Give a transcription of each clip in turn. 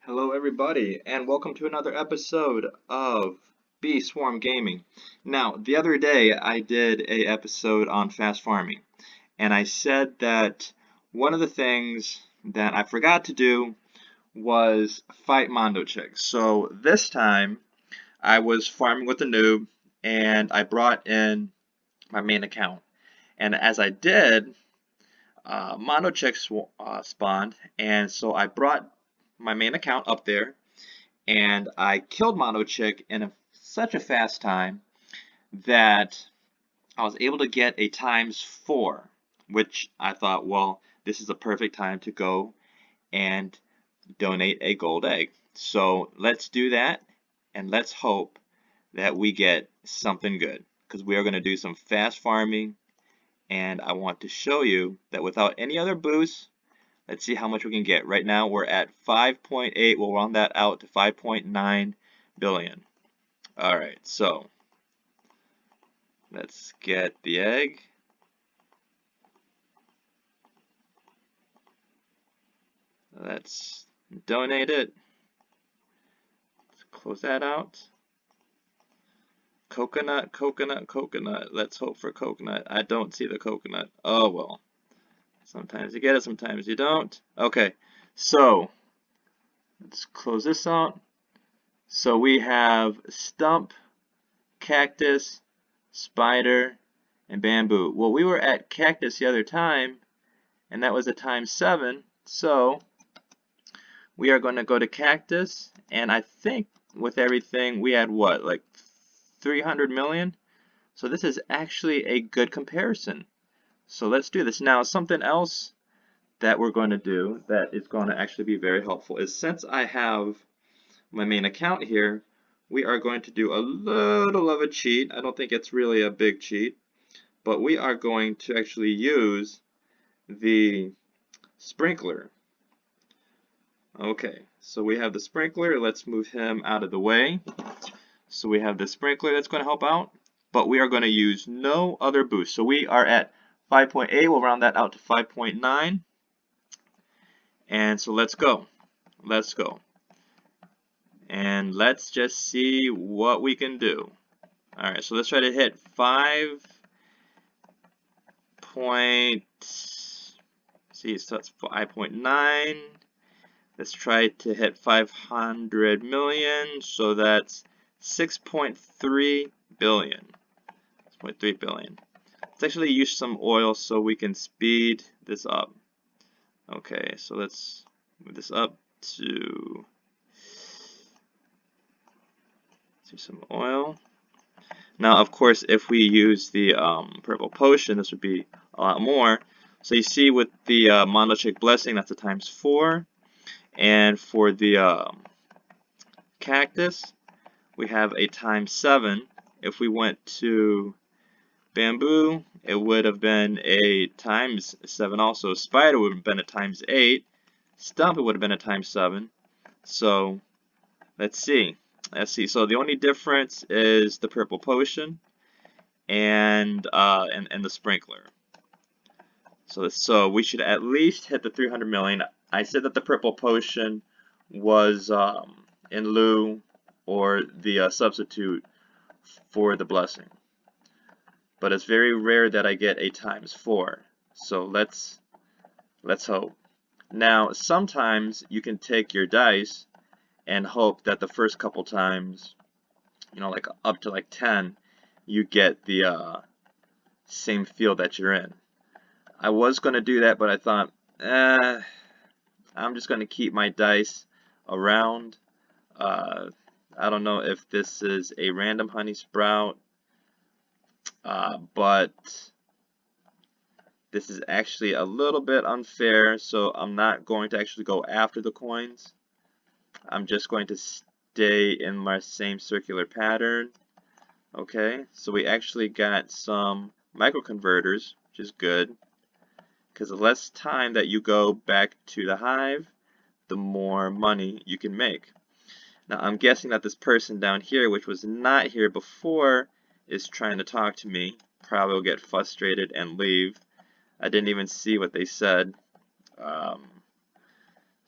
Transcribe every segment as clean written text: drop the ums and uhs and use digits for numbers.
Hello, everybody, and welcome to another episode of Bee Swarm Gaming. Now, the other day I did a episode on fast farming, and I said that one of the things that I forgot to do was fight Mondo chicks. So this time I was farming with a noob, and I brought in my main account. And as I did, Mondo chicks spawned, and so I brought my main account up there and I killed Mondo Chick in such a fast time that I was able to get a ×4, which I thought, well, this is a perfect time to go and donate a gold egg. So let's do that, and let's hope that we get something good, because we are going to do some fast farming, and I want to show you that without any other boosts, let's see how much we can get. Right now we're at 5.8. We'll round that out to 5.9 billion. Alright, so let's get the egg. Let's donate it. Let's close that out. Coconut, coconut, coconut. Let's hope for coconut. I don't see the coconut. Oh well. Sometimes you get it, sometimes you don't. Okay, so let's close this out. So we have stump, cactus, spider, and bamboo. Well, we were at cactus the other time, and that was a ×7. So we are going to go to cactus, and I think with everything we had what, like 300 million? So this is actually a good comparison. So let's do this. Now, something else that we're going to do that is going to actually be very helpful is, since I have my main account here, we are going to do a little of a cheat. I don't think it's really a big cheat, but we are going to actually use the sprinkler. Okay, so we have the sprinkler. Let's move him out of the way. So we have the sprinkler that's going to help out, but we are going to use no other boost. So we are at 5.8. We'll round that out to 5.9. And so let's go. Let's go. And let's just see what we can do. Alright, so let's try to hit 5. See, so that's 5.9. Let's try to hit 500 million. So that's 6.3 billion. 6.3 billion. Let's actually use some oil so we can speed this up. Okay, so let's move this up to some oil. Now, of course, if we use the purple potion, this would be a lot more. So you see with the Mondo Chick Blessing, that's a ×4. And for the cactus, we have a ×7. If we went to bamboo, it would have been a ×7 also. Spider would have been a ×8. Stump, it would have been a ×7. So let's see. Let's see. So the only difference is the purple potion and the sprinkler. So we should at least hit the 300 million. I said that the purple potion was in lieu or the substitute for the blessing, but it's very rare that I get a ×4. So let's hope. Now, sometimes you can take your dice and hope that the first couple times, like up to like 10, you get the same field that you're in. I was going to do that, but I thought, I'm just going to keep my dice around. I don't know if this is a random honey sprout, but this is actually a little bit unfair, so I'm not going to actually go after the coins. I'm just going to stay in my same circular pattern. Okay, so we actually got some microconverters, which is good, because the less time that you go back to the hive, the more money you can make. Now, I'm guessing that this person down here, which was not here before, is trying to talk to me. Probably will get frustrated and leave. I didn't even see what they said.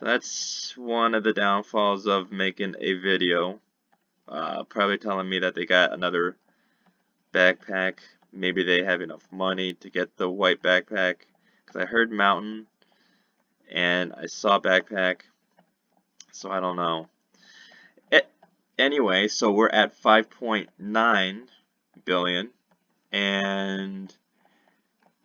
So that's one of the downfalls of making a video. Probably telling me that they got another backpack. Maybe they have enough money to get the white backpack. Because I heard mountain and I saw backpack. So I don't know. Anyway, so we're at 5.9 billion. And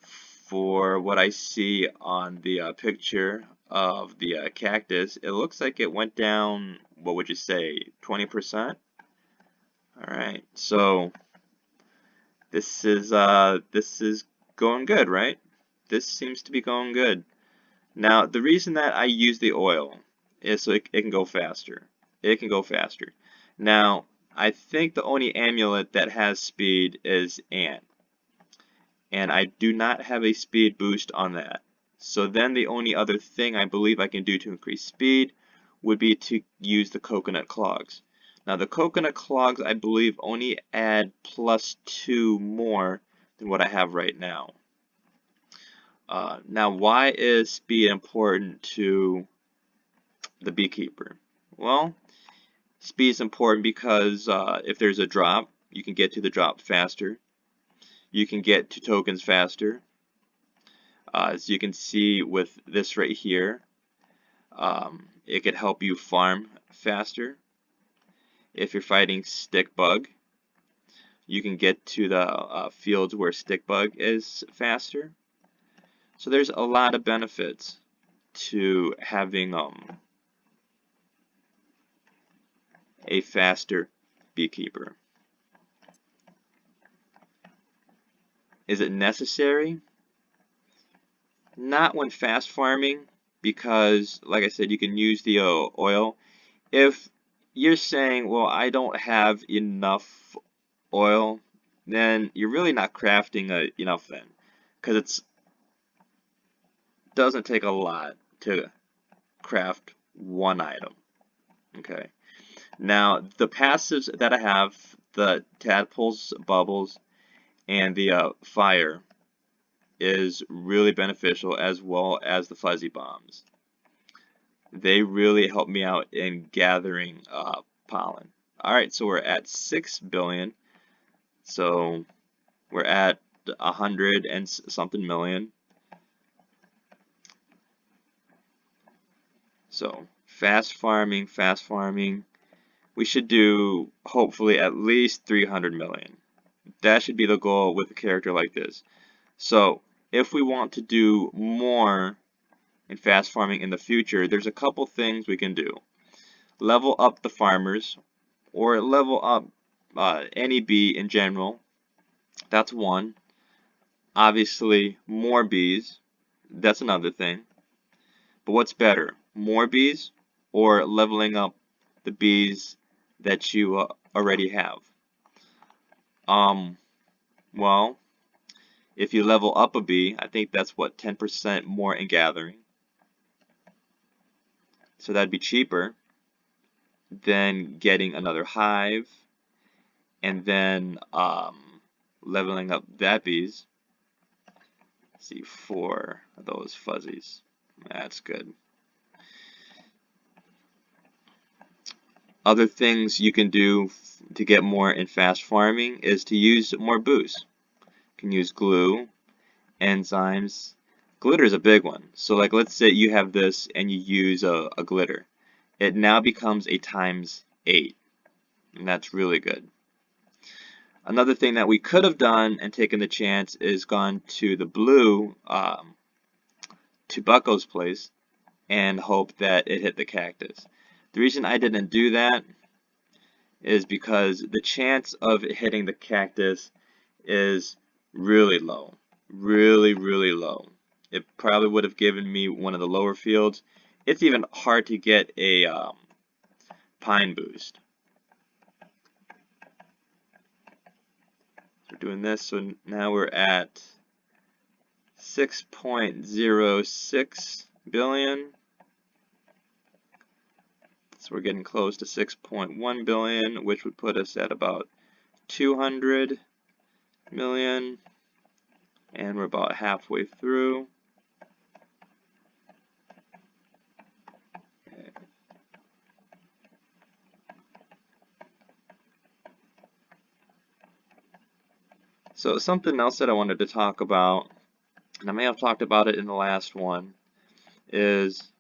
for what I see on the picture of the cactus, it looks like it went down, what would you say, 20%? Alright, so this is going good, right? This seems to be going good. Now, the reason that I use the oil is so it can go faster. It can go faster. Now, I think the only amulet that has speed is Ant. And I do not have a speed boost on that. So then the only other thing I believe I can do to increase speed would be to use the coconut clogs. Now the coconut clogs I believe only add +2 more than what I have right now. Now why is speed important to the beekeeper? Well, speed is important because if there's a drop, you can get to the drop faster. You can get to tokens faster. As you can see with this right here, it could help you farm faster. If you're fighting stick bug, you can get to the fields where stick bug is faster. So there's a lot of benefits to having a faster beekeeper. Is it necessary? Not when fast farming, because like I said, you can use the oil. If you're saying, well, I don't have enough oil, then you're really not crafting enough then, because it doesn't take a lot to craft one item. Okay. Now the passives that I have, the tadpoles, bubbles, and the fire, is really beneficial, as well as the fuzzy bombs. They really help me out in gathering pollen. Alright, so we're at 6 billion. So we're at 100 and something million. So fast farming, fast farming. We should do hopefully at least 300 million. That should be the goal with a character like this. So if we want to do more in fast farming in the future, there's a couple things we can do. Level up the farmers, or level up any bee in general. That's one. Obviously, more bees. That's another thing. But what's better, more bees or leveling up the bees that you already have? Well, if you level up a bee, I think that's what, 10% more in gathering. So that'd be cheaper than getting another hive and then leveling up that bees. Let's see, 4 of those fuzzies. That's good. Other things you can do to get more in fast farming is to use more boosts. You can use glue, enzymes. Glitter is a big one. So like let's say you have this and you use a glitter. It now becomes a ×8. And that's really good. Another thing that we could have done and taken the chance is gone to the blue, to Bucko's place, and hope that it hit the cactus. The reason I didn't do that is because the chance of it hitting the cactus is really low. Really, really low. It probably would have given me one of the lower fields. It's even hard to get a pine boost. So we're doing this, so now we're at 6.06 billion. So we're getting close to 6.1 billion, which would put us at about 200 million. And we're about halfway through. So something else that I wanted to talk about, and I may have talked about it in the last one, is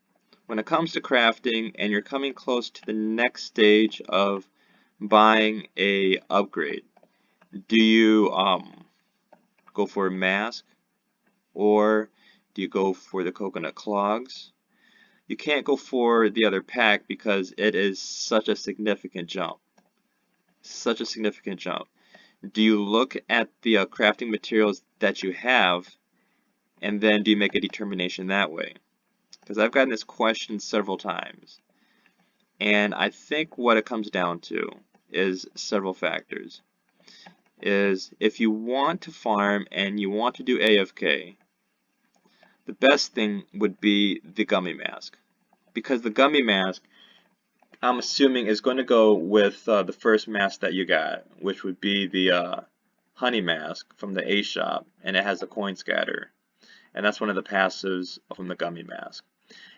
when it comes to crafting and you're coming close to the next stage of buying a upgrade. Do you go for a mask, or do you go for the coconut clogs? You can't go for the other pack because it is such a significant jump. Such a significant jump. Do you look at the crafting materials that you have, and then do you make a determination that way? Because I've gotten this question several times, and I think what it comes down to is several factors. Is if you want to farm and you want to do AFK, the best thing would be the gummy mask. Because the gummy mask, I'm assuming, is going to go with the first mask that you got, which would be the honey mask from the A shop, and it has a coin scatter. And that's one of the passives from the gummy mask.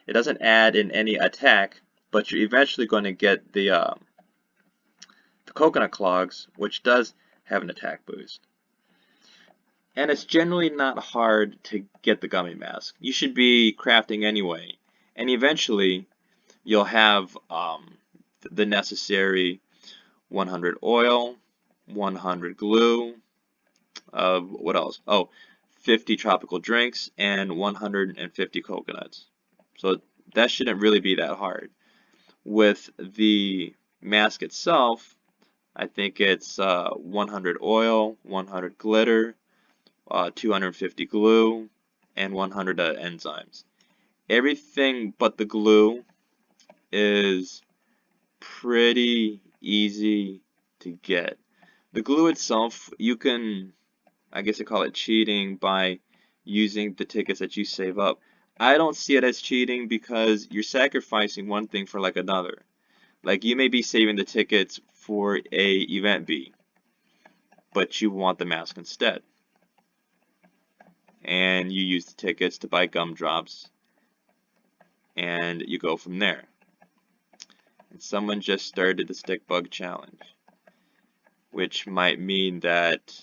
It doesn't add in any attack, but you're eventually going to get the coconut clogs, which does have an attack boost. And it's generally not hard to get the gummy mask. You should be crafting anyway, and eventually you'll have the necessary 100 oil, 100 glue, what else? Oh, 50 tropical drinks, and 150 coconuts. So that shouldn't really be that hard. With the mask itself, I think it's 100 oil, 100 glitter, 250 glue, and 100 enzymes. Everything but the glue is pretty easy to get. The glue itself, you can, I guess you call it cheating by using the tickets that you save up. I don't see it as cheating because you're sacrificing one thing for like another. Like you may be saving the tickets for a event B, but you want the mask instead. And you use the tickets to buy gumdrops, and you go from there. And someone just started the stick bug challenge, which might mean that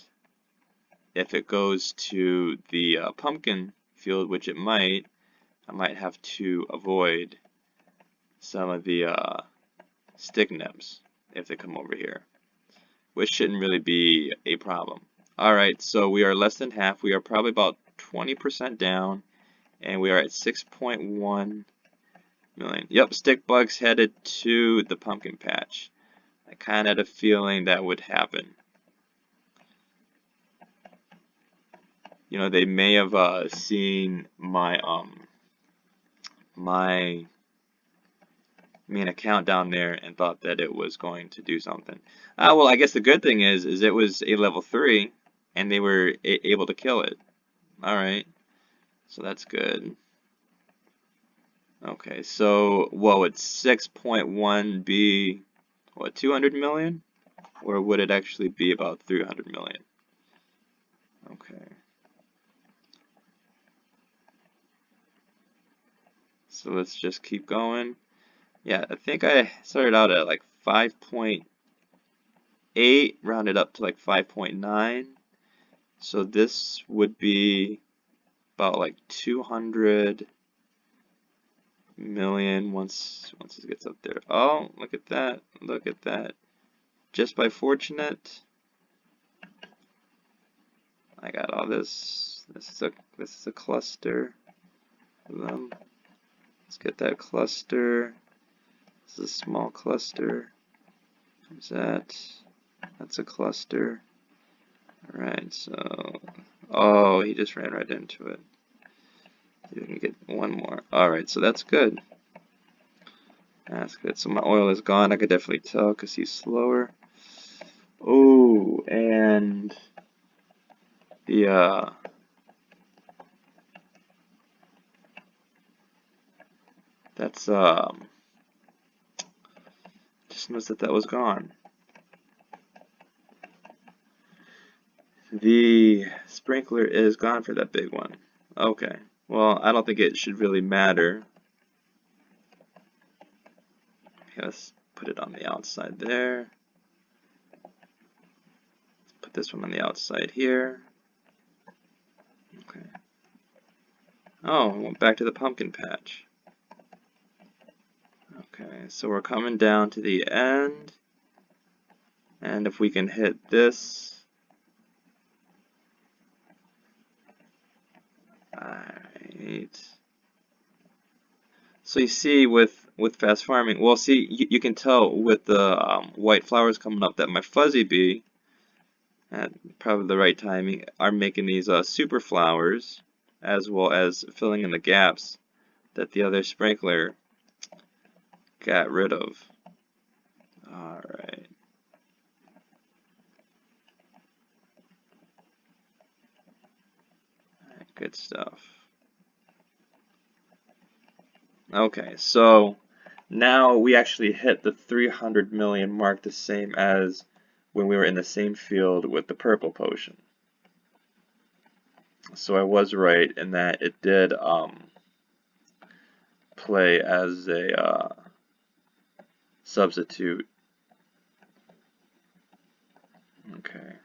if it goes to the pumpkin field, which it might, I might have to avoid some of the stick nymphs if they come over here, which shouldn't really be a problem. Alright, so we are less than half. We are probably about 20% down, and we are at 6.1 million. Yep, stick bugs headed to the pumpkin patch. I kind of had a feeling that would happen. You know, they may have seen my main account down there and thought that it was going to do something. Well, I guess the good thing is it was a level 3, and they were able to kill it. Alright, so that's good. Okay, so, whoa, would 6.1 be, what, 200 million? Or would it actually be about 300 million? Okay. So let's just keep going. Yeah, I think I started out at like 5.8, rounded up to like 5.9. So this would be about like 200 million once it gets up there. Oh, look at that. Look at that. Just by fortunate, I got all this. This is a cluster of them. Let's get that cluster. This is a small cluster. There's that. That's a cluster. Alright, so... Oh, he just ran right into it. You can get one more. Alright, so that's good. That's good. So my oil is gone. I could definitely tell because he's slower. Oh, and... the, that's, just noticed that was gone. The sprinkler is gone for that big one. Okay. Well, I don't think it should really matter. Let's put it on the outside there. Let's put this one on the outside here. Okay. Oh, I went back to the pumpkin patch. Okay, so we're coming down to the end. And if we can hit this. Alright. So you see with fast farming, well, see, you can tell with the white flowers coming up that my fuzzy bee, at probably the right timing, are making these super flowers, as well as filling in the gaps that the other sprinkler got rid of. Alright. Good stuff. Okay, so now we actually hit the 300 million mark, the same as when we were in the same field with the purple potion. So I was right in that it did play as a substitute. Okay.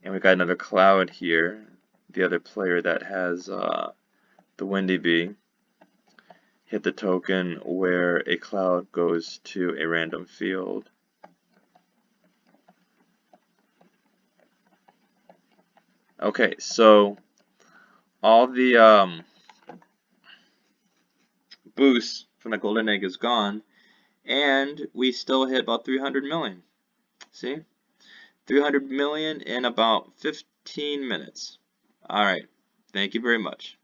And we got another cloud here. The other player that has the Windy Bee hit the token where a cloud goes to a random field. Okay, so all the boost from the golden egg is gone, and we still hit about 300 million. See? 300 million in about 15 minutes. Alright, thank you very much.